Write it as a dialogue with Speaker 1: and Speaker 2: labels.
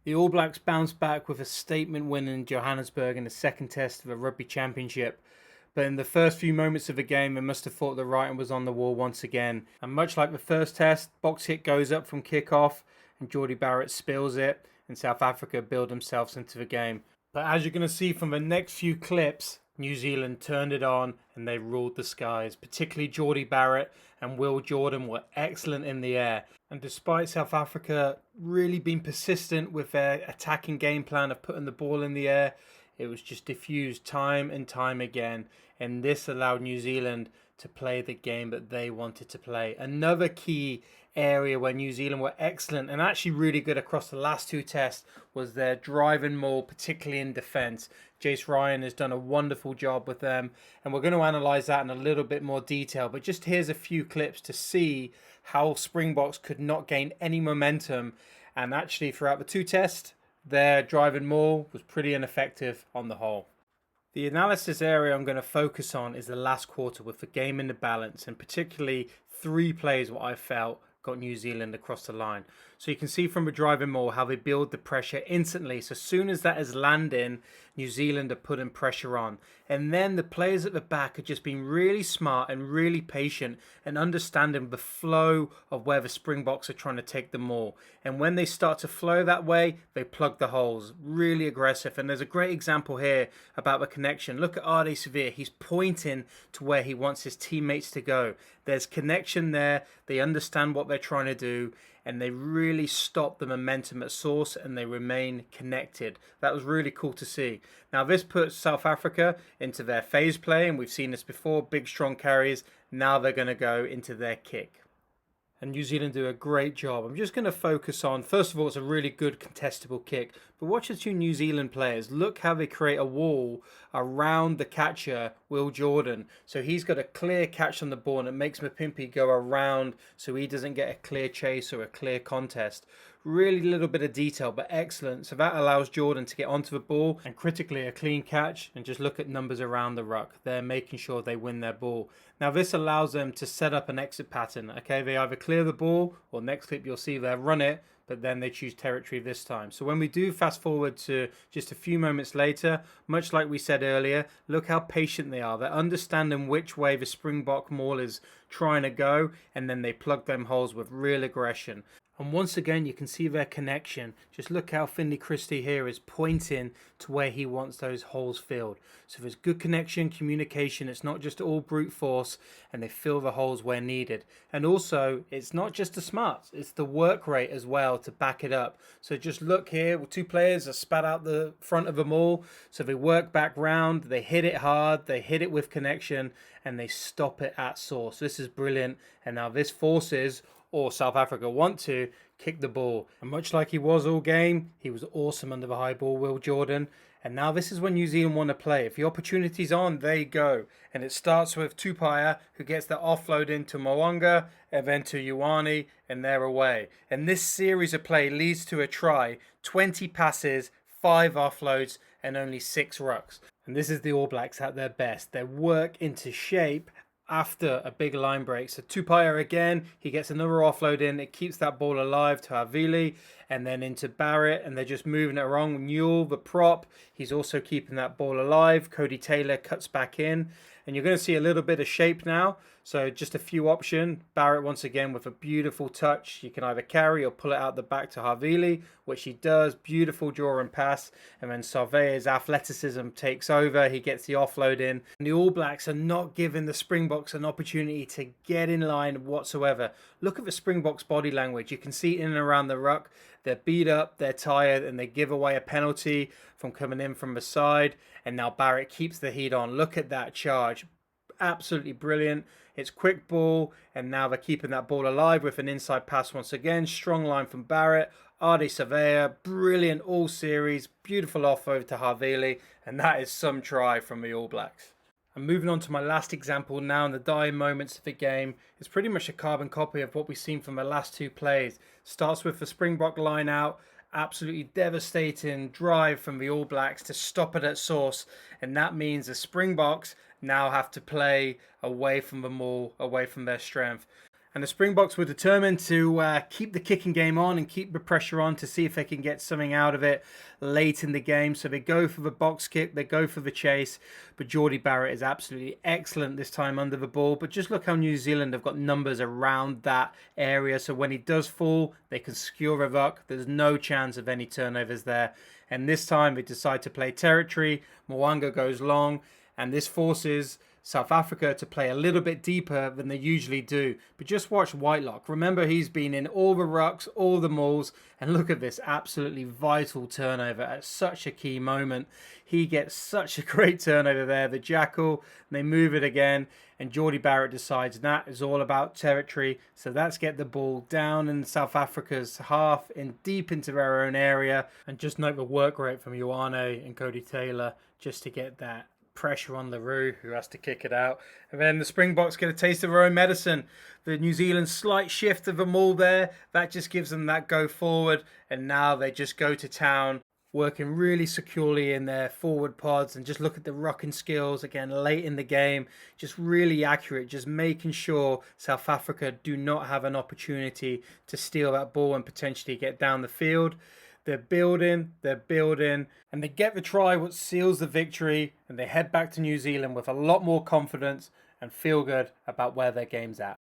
Speaker 1: The All Blacks bounced back with a statement win in Johannesburg in the second test of a rugby championship. But in the first few moments of the game, they must have thought the writing was on the wall once again. And much like the first test, box hit goes up from kick-off and Jordie Barrett spills it, and South Africa build themselves into the game. But as you're going to see from the next few clips, New Zealand turned it on and they ruled the skies. Particularly Jordie Barrett and Will Jordan were excellent in the air. And despite South Africa really being persistent with their attacking game plan of putting the ball in the air, it was just diffused time and time again. And this allowed New Zealand to play the game that they wanted to play. Another key area where New Zealand were excellent and actually really good across the last two tests was their drive and maul, particularly in defence. Jace Ryan has done a wonderful job with them, and we're going to analyse that in a little bit more detail. But just here's a few clips to see how Springboks could not gain any momentum, and actually throughout the two tests, their drive and maul was pretty ineffective on the whole. The analysis area I'm going to focus on is the last quarter with the game in the balance, and particularly three plays what I felt got New Zealand across the line. So you can see from the drive and maul how they build the pressure instantly. So as soon as that is landing, New Zealand are putting pressure on. And then the players at the back are just being really smart and really patient and understanding the flow of where the Springboks are trying to take the maul. And when they start to flow that way, they plug the holes. Really aggressive. And there's a great example here about the connection. Look at Ade Severe. He's pointing to where he wants his teammates to go. There's connection there. They understand what they're trying to do, and they really stop the momentum at source and they remain connected. That was really cool to see. Now this puts South Africa into their phase play, and we've seen this before, big strong carries. Now they're going to go into their kick. And New Zealand do a great job. I'm just going to focus on, first of all, it's a really good contestable kick. But watch the two New Zealand players. Look how they create a wall around the catcher, Will Jordan. So he's got a clear catch on the ball, and it makes Mapimpi go around so he doesn't get a clear chase or a clear contest. Really little bit of detail, but excellent. So that allows Jordan to get onto the ball, and critically a clean catch. And just look at numbers around the ruck. They're making sure they win their ball. Now this allows them to set up an exit pattern. Okay, they either clear the ball, or next clip you'll see they run it, but then they choose territory this time. So when we do fast forward to just a few moments later, much like we said earlier, look how patient they are. They're understanding which way the Springbok maul is trying to go, and then they plug them holes with real aggression. And once again, you can see their connection. Just look how Finley Christie here is pointing to where he wants those holes filled. So there's good connection, communication. It's not just all brute force, and they fill the holes where needed. And also, it's not just the smarts, it's the work rate as well to back it up. So just look here, two players are spat out the front of them all. So they work back round, they hit it hard, they hit it with connection, and they stop it at source. This is brilliant. And now this forces, or South Africa want to, kick the ball. And much like he was all game, he was awesome under the high ball, Will Jordan. And now this is when New Zealand want to play. If the opportunity's on, they go. And it starts with Tupaia, who gets the offload into Mo'unga, and then to Ioane, and they're away. And this series of play leads to a try, 20 passes, 5 offloads, and only 6 rucks. And this is the All Blacks at their best. Their work into shape after a big line break. So Tupaia again, he gets another offload in. It keeps that ball alive to Havili, and then into Barrett, and they're just moving it around. Newell, the prop, he's also keeping that ball alive. Cody Taylor cuts back in, and you're going to see a little bit of shape now. So just a few options. Barrett once again with a beautiful touch. You can either carry or pull it out the back to Havili, which he does. Beautiful draw and pass. And then Sauve's athleticism takes over. He gets the offload in. And the All Blacks are not giving the Springboks an opportunity to get in line whatsoever. Look at the Springboks body language. You can see in and around the ruck. They're beat up, they're tired, and they give away a penalty from coming in from the side. And now Barrett keeps the heat on. Look at that charge. Absolutely brilliant. It's quick ball, and now they're keeping that ball alive with an inside pass once again. Strong line from Barrett. Ade Savea, brilliant all series. Beautiful off over to Havili, and that is some try from the All Blacks. And moving on to my last example now in the dying moments of the game. It's pretty much a carbon copy of what we've seen from the last two plays. Starts with the Springbok line out. Absolutely devastating drive from the All Blacks to stop it at source, and that means the Springboks now have to play away from the maul, away from their strength. And the Springboks were determined to keep the kicking game on and keep the pressure on to see if they can get something out of it late in the game. So they go for the box kick, they go for the chase, but Geordie Barrett is absolutely excellent this time under the ball. But just look how New Zealand have got numbers around that area. So when he does fall, they can skewer a ruck. There's no chance of any turnovers there. And this time they decide to play territory. Mwanga goes long, and this forces South Africa to play a little bit deeper than they usually do. But just watch Whitelock. Remember, he's been in all the rucks, all the mauls, and look at this absolutely vital turnover at such a key moment. He gets such a great turnover there, the jackal, and they move it again, and Geordie Barrett decides that is all about territory. So let's get the ball down in South Africa's half, in deep into their own area, and just note the work rate from Ioane and Cody Taylor just to get that pressure on LaRue, who has to kick it out. And then the Springboks get a taste of their own medicine. The New Zealand slight shift of the maul there, that just gives them that go forward, and now they just go to town, working really securely in their forward pods. And just look at the rocking skills again late in the game, just really accurate, just making sure South Africa do not have an opportunity to steal that ball and potentially get down the field. They're building, and they get the try, what seals the victory, and they head back to New Zealand with a lot more confidence and feel good about where their game's at.